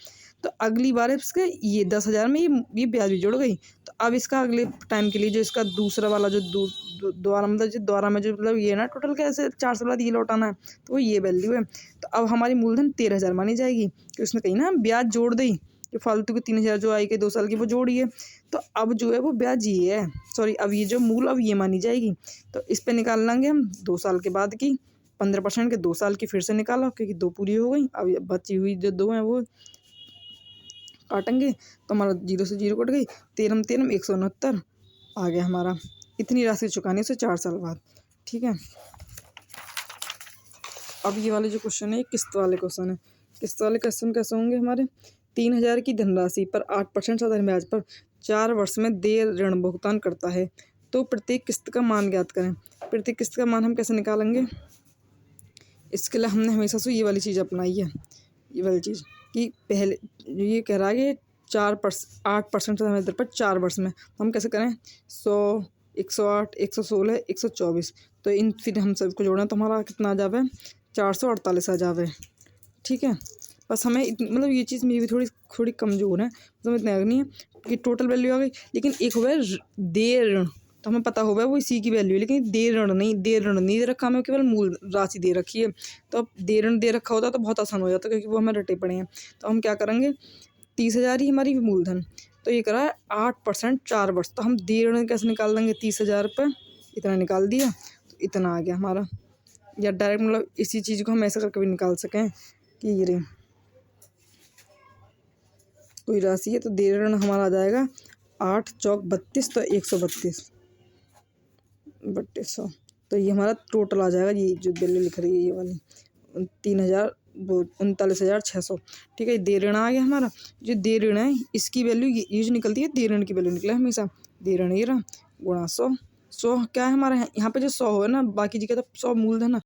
तो अगली बार इसके ये 10,000 में ये ब्याज भी जुड़ गई। तो अब इसका अगले टाइम के लिए जो इसका दूसरा वाला जो द्वारा मतलब जो द्वारा में जो मतलब ये ना टोटल कैसे 4 साल बाद ये लौटाना है, तो वो ये वैल्यू है। तो अब हमारी मूलधन 13,000 मानी जाएगी कि उसने कहीं ना ब्याज जोड़ दी, जो फालतू के 3,000 जो आई के 2 साल की वो जोड़िए। तो अब जो है वो ब्याज ये है, सॉरी अब ये जो मूल अब ये मानी जाएगी। तो इस पे निकाल लेंगे हम 2 साल के बाद की 15% के 2 साल की फिर से निकालो क्योंकि 2 पूरी हो गई। अब बची हुई जो 2 हैं वो काटेंगे तो हमारा 0 से 0 कट गई, 13 169 आ गया हमारा। इतनी राशि चुकानी है उसे 4 साल बाद। ठीक है, अब ये वाले जो क्वेश्चन है किस्त वाले क्वेश्चन है। किस्त वाले क्वेश्चन कैसे होंगे हमारे, 3,000 की धनराशि पर 8% साधारण ब्याज पर 4 वर्ष में देय ऋण भुगतान करता है, तो प्रत्येक किस्त का मान ज्ञात करें। प्रत्येक किस्त का मान हम कैसे निकालेंगे, इसके लिए हमने हमेशा से ये वाली चीज़ अपनाई है, ये वाली चीज़ कि पहले ये कह रहा है कि 8% समय दर पर 4 वर्ष में, तो हम कैसे करें 100, 108, 116, 124, तो इन फिर हम सबको जोड़ें तो हमारा कितना आ जावे 448 आ जावे। ठीक है, बस हमें मतलब ये चीज़ मेरी भी थोड़ी कमज़ोर है, तो इतना नहीं है कि टोटल वैल्यू आ गई, लेकिन एक हो गया देय ऋण, तो हमें पता होगा वो इसी की वैल्यू है, लेकिन देय ऋण नहीं दे रखा, हमें केवल मूल राशि दे रखी है। तो अब देय ऋण दे रखा होता तो बहुत आसान हो जाता क्योंकि वो हमें रटे पड़े हैं। तो हम क्या करेंगे 30,000 ही हमारी मूलधन, तो ये करा 8% 4 वर्ष, तो हम देय ऋण कैसे निकाल देंगे 30,000 पे इतना निकाल दिया तो इतना आ गया हमारा। या डायरेक्ट मतलब इसी चीज़ को हम ऐसा करके भी निकाल सकें कि ये रे कोई राशि है तो देय ऋण हमारा आ जाएगा 8 चौक 32, तो 132/100, तो ये हमारा टोटल आ जाएगा। ये जो वैल्यू लिख रही है ये वाली 39,600। ठीक है, देय ऋण आ गया हमारा। जो देय ऋण है इसकी वैल्यू ये जो निकलती है देय ऋण की वैल्यू निकला है हमेशा, देय ऋण ये रहा गुणा 100 क्या है हमारा यहाँ पे जो 100 है ना, बाकी जगह तो 100 मूलधन है।